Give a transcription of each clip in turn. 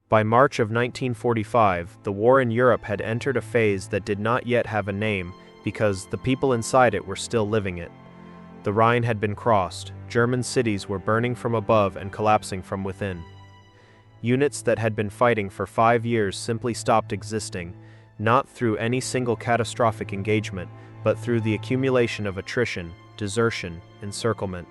By March of 1945, the war in Europe had entered a phase that did not yet have a name because the people inside it were still living it. The Rhine had been crossed, German cities were burning from above and collapsing from within. Units that had been fighting for 5 years simply stopped existing, not through any single catastrophic engagement, but through the accumulation of attrition, desertion, encirclement,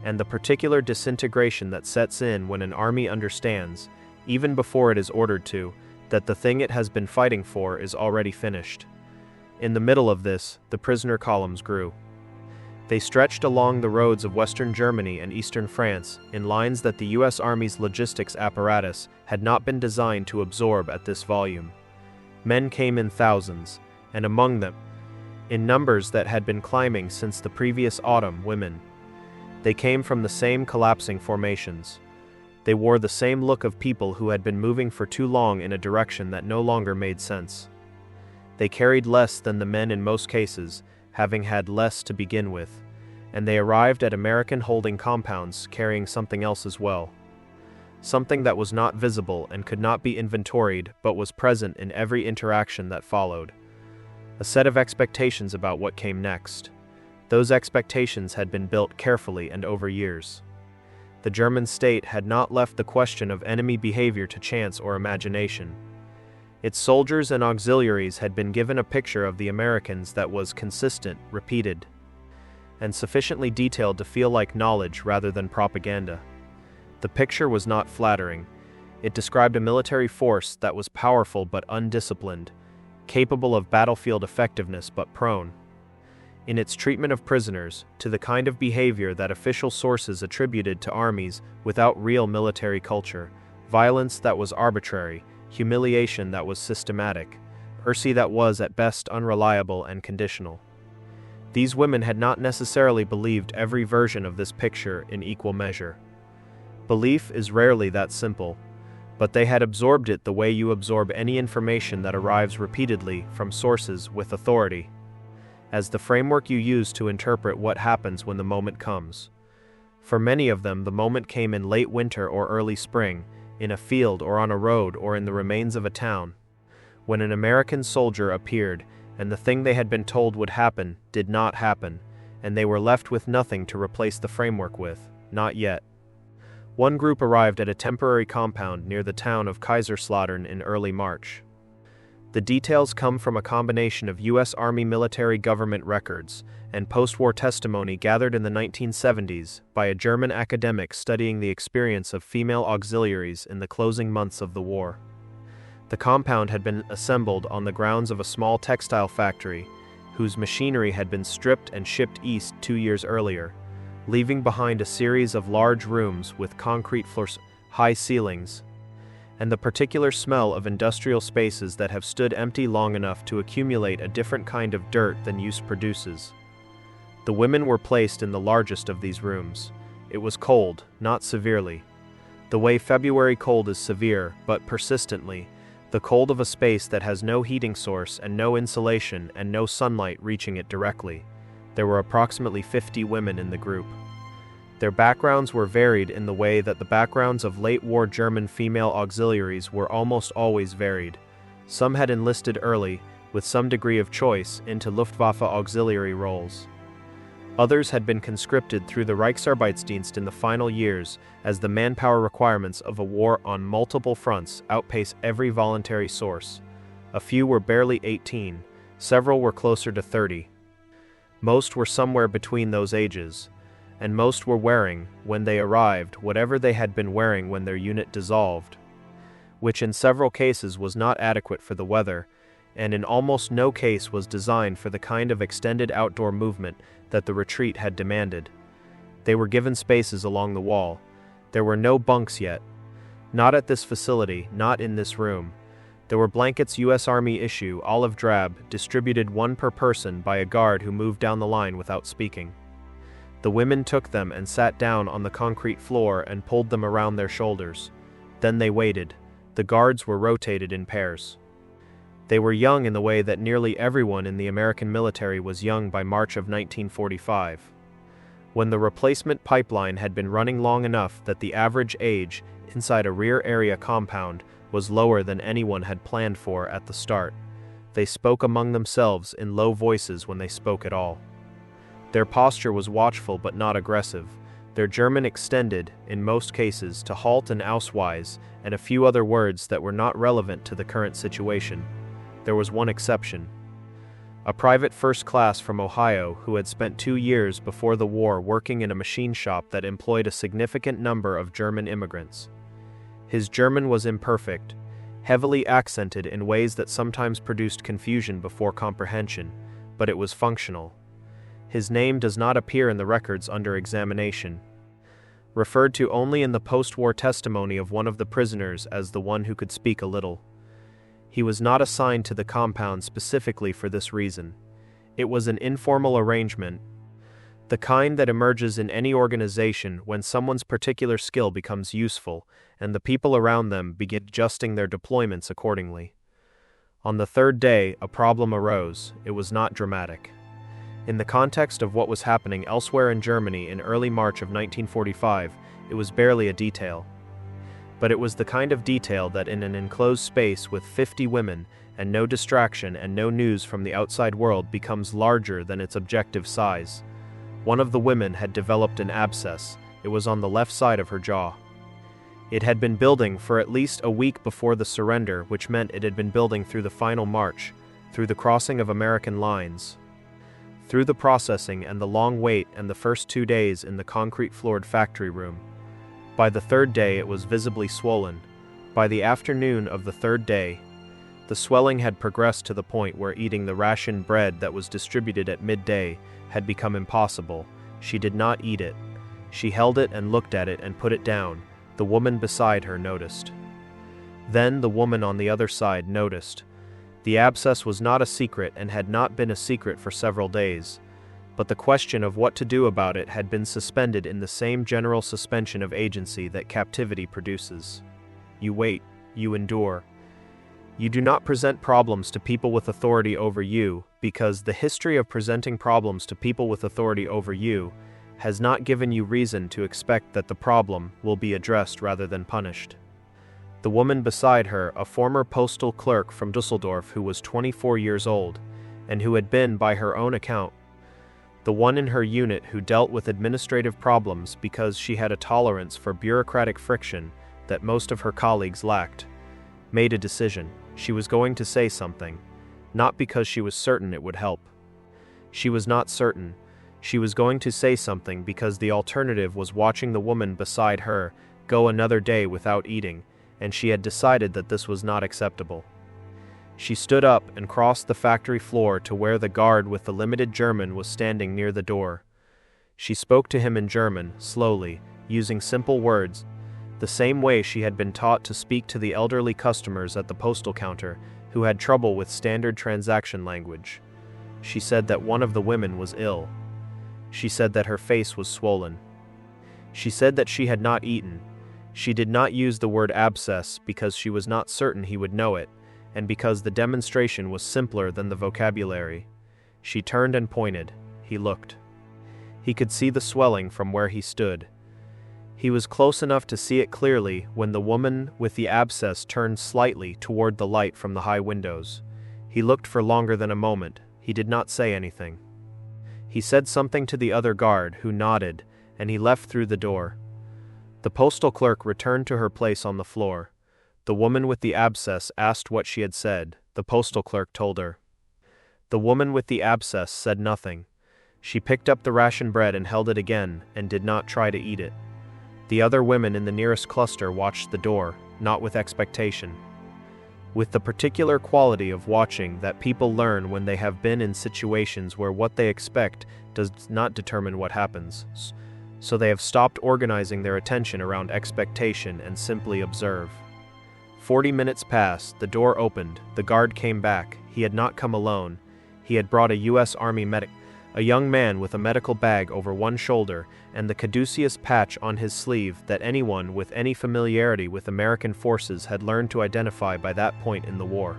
and the particular disintegration that sets in when an army understands, even before it is ordered to, that the thing it has been fighting for is already finished. In the middle of this, the prisoner columns grew. They stretched along the roads of Western Germany and Eastern France in lines that the U.S. Army's logistics apparatus had not been designed to absorb at this volume. Men came in thousands, and among them, in numbers that had been climbing since the previous autumn, women. They came from the same collapsing formations. They wore the same look of people who had been moving for too long in a direction that no longer made sense. They carried less than the men in most cases, having had less to begin with, and they arrived at American holding compounds carrying something else as well. Something that was not visible and could not be inventoried but was present in every interaction that followed. A set of expectations about what came next. Those expectations had been built carefully and over years. The German state had not left the question of enemy behavior to chance or imagination. Its soldiers and auxiliaries had been given a picture of the Americans that was consistent, repeated, and sufficiently detailed to feel like knowledge rather than propaganda. The picture was not flattering. It described a military force that was powerful but undisciplined, capable of battlefield effectiveness but prone, in its treatment of prisoners, to the kind of behavior that official sources attributed to armies without real military culture, violence that was arbitrary, humiliation that was systematic, mercy that was at best unreliable and conditional. These women had not necessarily believed every version of this picture in equal measure. Belief is rarely that simple, but they had absorbed it the way you absorb any information that arrives repeatedly from sources with authority, as the framework you use to interpret what happens when the moment comes. For many of them, the moment came in late winter or early spring, in a field or on a road or in the remains of a town, when an American soldier appeared and the thing they had been told would happen did not happen, and they were left with nothing to replace the framework with, not yet. One group arrived at a temporary compound near the town of Kaiserslautern in early March. The details come from a combination of U.S. Army military government records and post-war testimony gathered in the 1970s by a German academic studying the experience of female auxiliaries in the closing months of the war. The compound had been assembled on the grounds of a small textile factory, whose machinery had been stripped and shipped east 2 years earlier, leaving behind a series of large rooms with concrete floors, high ceilings, and the particular smell of industrial spaces that have stood empty long enough to accumulate a different kind of dirt than use produces. The women were placed in the largest of these rooms. It was cold, not severely. The way February cold is severe, but persistently, the cold of a space that has no heating source and no insulation and no sunlight reaching it directly. There were approximately 50 women in the group. Their backgrounds were varied in the way that the backgrounds of late-war German female auxiliaries were almost always varied. Some had enlisted early, with some degree of choice, into Luftwaffe auxiliary roles. Others had been conscripted through the Reichsarbeitsdienst in the final years, as the manpower requirements of a war on multiple fronts outpace every voluntary source. A few were barely 18, several were closer to 30. Most were somewhere between those ages, and most were wearing, when they arrived, whatever they had been wearing when their unit dissolved, which in several cases was not adequate for the weather, and in almost no case was designed for the kind of extended outdoor movement that the retreat had demanded. They were given spaces along the wall. There were no bunks yet. Not at this facility, not in this room. There were blankets U.S. Army issue, olive drab, distributed one per person by a guard who moved down the line without speaking. The women took them and sat down on the concrete floor and pulled them around their shoulders. Then they waited. The guards were rotated in pairs. They were young in the way that nearly everyone in the American military was young by March of 1945. When the replacement pipeline had been running long enough that the average age inside a rear area compound was lower than anyone had planned for at the start. They spoke among themselves in low voices when they spoke at all. Their posture was watchful but not aggressive. Their German extended, in most cases, to halt and ausweise, and a few other words that were not relevant to the current situation. There was one exception. A private first class from Ohio who had spent 2 years before the war working in a machine shop that employed a significant number of German immigrants. His German was imperfect, heavily accented in ways that sometimes produced confusion before comprehension, but it was functional. His name does not appear in the records under examination. Referred to only in the post-war testimony of one of the prisoners as the one who could speak a little. He was not assigned to the compound specifically for this reason. It was an informal arrangement, the kind that emerges in any organization when someone's particular skill becomes useful and the people around them begin adjusting their deployments accordingly. On the third day, a problem arose. It was not dramatic. In the context of what was happening elsewhere in Germany in early March of 1945, it was barely a detail. But it was the kind of detail that in an enclosed space with 50 women and no distraction and no news from the outside world becomes larger than its objective size. One of the women had developed an abscess. It was on the left side of her jaw. It had been building for at least a week before the surrender, which meant it had been building through the final march, through the crossing of American lines, through the processing and the long wait and the first 2 days in the concrete-floored factory room. By the third day it was visibly swollen. By the afternoon of the third day, the swelling had progressed to the point where eating the rationed bread that was distributed at midday had become impossible. She did not eat it. She held it and looked at it and put it down. The woman beside her noticed. Then the woman on the other side noticed. The abscess was not a secret and had not been a secret for several days, but the question of what to do about it had been suspended in the same general suspension of agency that captivity produces. You wait, you endure. You do not present problems to people with authority over you, because the history of presenting problems to people with authority over you has not given you reason to expect that the problem will be addressed rather than punished. The woman beside her, a former postal clerk from Dusseldorf who was 24 years old, and who had been, by her own account, the one in her unit who dealt with administrative problems because she had a tolerance for bureaucratic friction that most of her colleagues lacked, made a decision. She was going to say something, not because she was certain it would help. She was not certain. She was going to say something because the alternative was watching the woman beside her go another day without eating, and she had decided that this was not acceptable. She stood up and crossed the factory floor to where the guard with the limited German was standing near the door. She spoke to him in German, slowly, using simple words, the same way she had been taught to speak to the elderly customers at the postal counter who had trouble with standard transaction language. She said that one of the women was ill. She said that her face was swollen. She said that she had not eaten. She did not use the word abscess because she was not certain he would know it, and because the demonstration was simpler than the vocabulary. She turned and pointed. He looked. He could see the swelling from where he stood. He was close enough to see it clearly when the woman with the abscess turned slightly toward the light from the high windows. He looked for longer than a moment. He did not say anything. He said something to the other guard, who nodded, and he left through the door. The postal clerk returned to her place on the floor. The woman with the abscess asked what she had said. The postal clerk told her. The woman with the abscess said nothing. She picked up the ration bread and held it again, and did not try to eat it. The other women in the nearest cluster watched the door, not with expectation. With the particular quality of watching that people learn when they have been in situations where what they expect does not determine what happens. So they have stopped organizing their attention around expectation and simply observe. 40 minutes passed, the door opened, the guard came back. He had not come alone. He had brought a U.S. Army medic, a young man with a medical bag over one shoulder and the caduceus patch on his sleeve that anyone with any familiarity with American forces had learned to identify by that point in the war.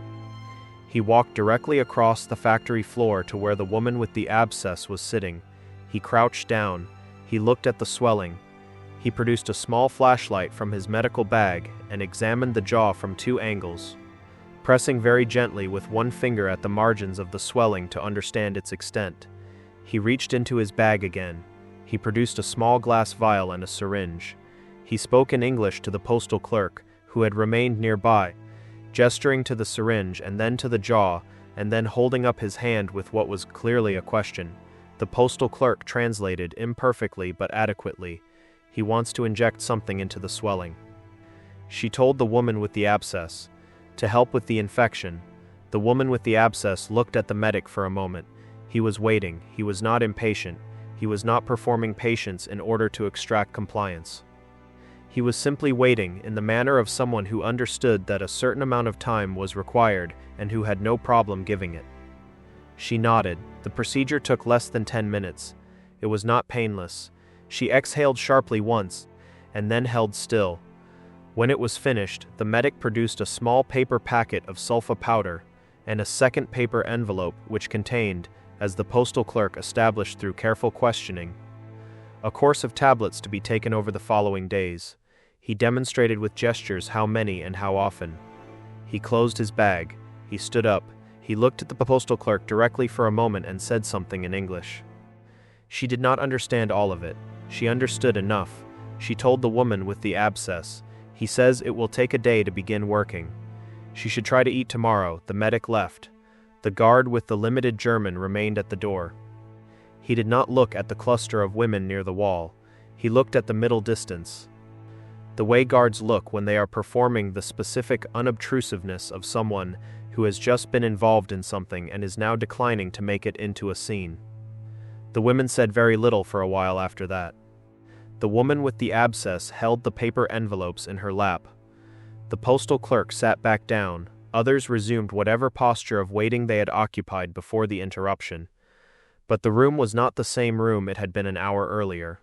He walked directly across the factory floor to where the woman with the abscess was sitting. He crouched down. He looked at the swelling. He produced a small flashlight from his medical bag and examined the jaw from 2 angles, pressing very gently with one finger at the margins of the swelling to understand its extent. He reached into his bag again. He produced a small glass vial and a syringe. He spoke in English to the postal clerk, who had remained nearby, gesturing to the syringe and then to the jaw, and then holding up his hand with what was clearly a question. The postal clerk translated imperfectly but adequately. He wants to inject something into the swelling. She told the woman with the abscess, to help with the infection. The woman with the abscess looked at the medic for a moment. He was waiting. He was not impatient. He was not performing patience in order to extract compliance. He was simply waiting in the manner of someone who understood that a certain amount of time was required and who had no problem giving it. She nodded. The procedure took less than 10 minutes. It was not painless. She exhaled sharply once, and then held still. When it was finished, the medic produced a small paper packet of sulfa powder and a second paper envelope which contained, as the postal clerk established through careful questioning, a course of tablets to be taken over the following days. He demonstrated with gestures how many and how often. He closed his bag. He stood up. He looked at the postal clerk directly for a moment and said something in English. She did not understand all of it. She understood enough. She told the woman with the abscess, "He says it will take a day to begin working. She should try to eat tomorrow." The medic left. The guard with the limited German remained at the door. He did not look at the cluster of women near the wall. He looked at the middle distance. The way guards look when they are performing the specific unobtrusiveness of someone who has just been involved in something and is now declining to make it into a scene. The women said very little for a while after that. The woman with the abscess held the paper envelopes in her lap. The postal clerk sat back down. Others resumed whatever posture of waiting they had occupied before the interruption. But the room was not the same room it had been an hour earlier.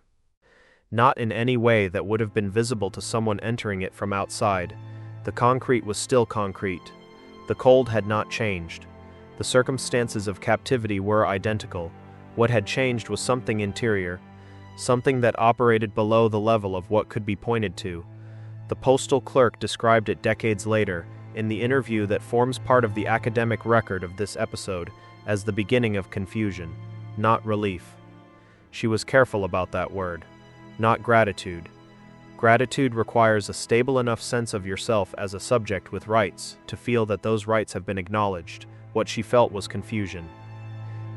Not in any way that would have been visible to someone entering it from outside. The concrete was still concrete. The cold had not changed. The circumstances of captivity were identical. What had changed was something interior, something that operated below the level of what could be pointed to. The postal clerk described it decades later, in the interview that forms part of the academic record of this episode, as the beginning of confusion, not relief. She was careful about that word. Not gratitude. Gratitude requires a stable enough sense of yourself as a subject with rights to feel that those rights have been acknowledged. What she felt was confusion.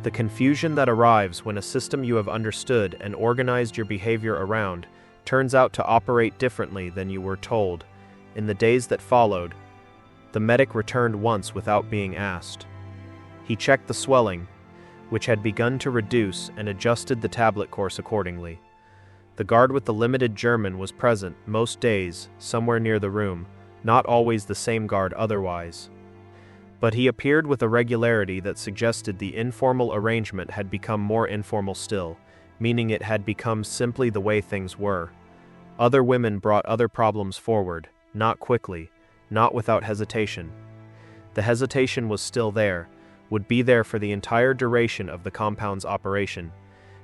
The confusion that arrives when a system you have understood and organized your behavior around turns out to operate differently than you were told. In the days that followed, the medic returned once without being asked. He checked the swelling, which had begun to reduce, and adjusted the tablet course accordingly. The guard with the limited German was present most days, somewhere near the room, not always the same guard otherwise. But he appeared with a regularity that suggested the informal arrangement had become more informal still, meaning it had become simply the way things were. Other women brought other problems forward, not quickly, not without hesitation. The hesitation was still there, would be there for the entire duration of the compound's operation,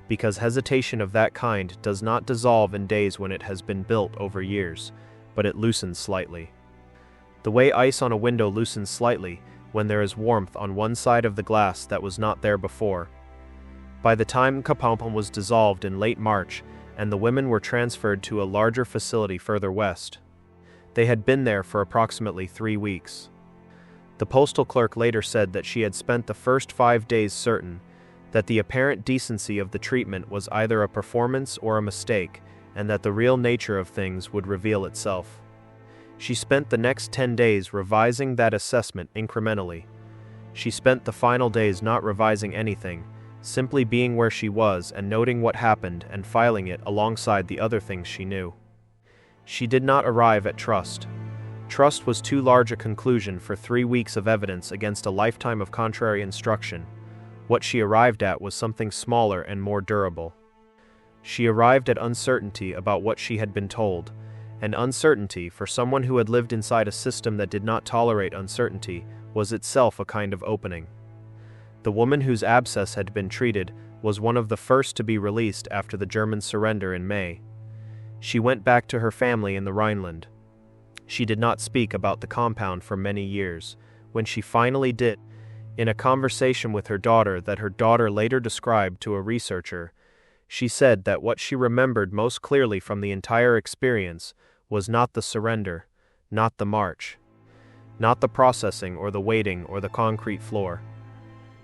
because hesitation of that kind does not dissolve in days when it has been built over years, but it loosens slightly. The way ice on a window loosens slightly when there is warmth on one side of the glass that was not there before. By the time compound was dissolved in late March and the women were transferred to a larger facility further west, they had been there for approximately 3 weeks. The postal clerk later said that she had spent the first 5 days certain that the apparent decency of the treatment was either a performance or a mistake, and that the real nature of things would reveal itself. She spent the next 10 days revising that assessment incrementally. She spent the final days not revising anything, simply being where she was and noting what happened and filing it alongside the other things she knew. She did not arrive at trust. Trust was too large a conclusion for 3 weeks of evidence against a lifetime of contrary instruction. What she arrived at was something smaller and more durable. She arrived at uncertainty about what she had been told, and uncertainty, for someone who had lived inside a system that did not tolerate uncertainty, was itself a kind of opening. The woman whose abscess had been treated was one of the first to be released after the German surrender in May. She went back to her family in the Rhineland. She did not speak about the compound for many years. When she finally did, in a conversation with her daughter that her daughter later described to a researcher, she said that what she remembered most clearly from the entire experience was not the surrender, not the march, not the processing or the waiting or the concrete floor.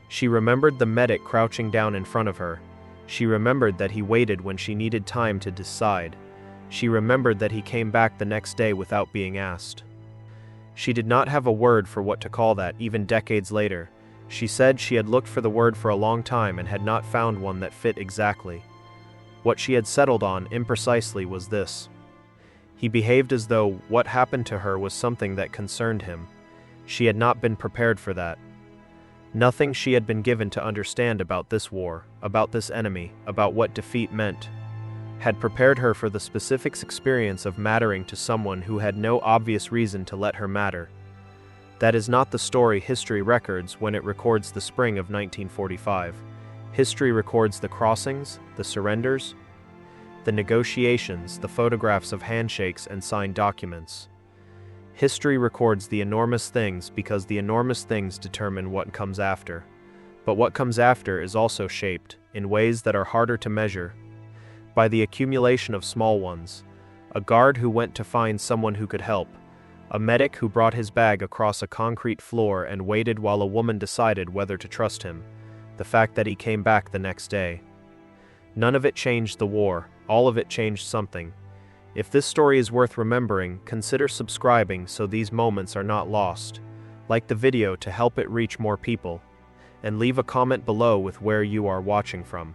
She remembered the medic crouching down in front of her. She remembered that he waited when she needed time to decide. She remembered that he came back the next day without being asked. She did not have a word for what to call that even decades later. She said she had looked for the word for a long time and had not found one that fit exactly. What she had settled on imprecisely was this. He behaved as though what happened to her was something that concerned him. She had not been prepared for that. Nothing she had been given to understand about this war, about this enemy, about what defeat meant, had prepared her for the specific experience of mattering to someone who had no obvious reason to let her matter. That is not the story history records when it records the spring of 1945. History records the crossings, the surrenders, the negotiations, the photographs of handshakes and signed documents. History records the enormous things because the enormous things determine what comes after. But what comes after is also shaped, in ways that are harder to measure, by the accumulation of small ones. A guard who went to find someone who could help. A medic who brought his bag across a concrete floor and waited while a woman decided whether to trust him. The fact that he came back the next day. None of it changed the war, all of it changed something. If this story is worth remembering, consider subscribing so these moments are not lost. Like the video to help it reach more people. And leave a comment below with where you are watching from.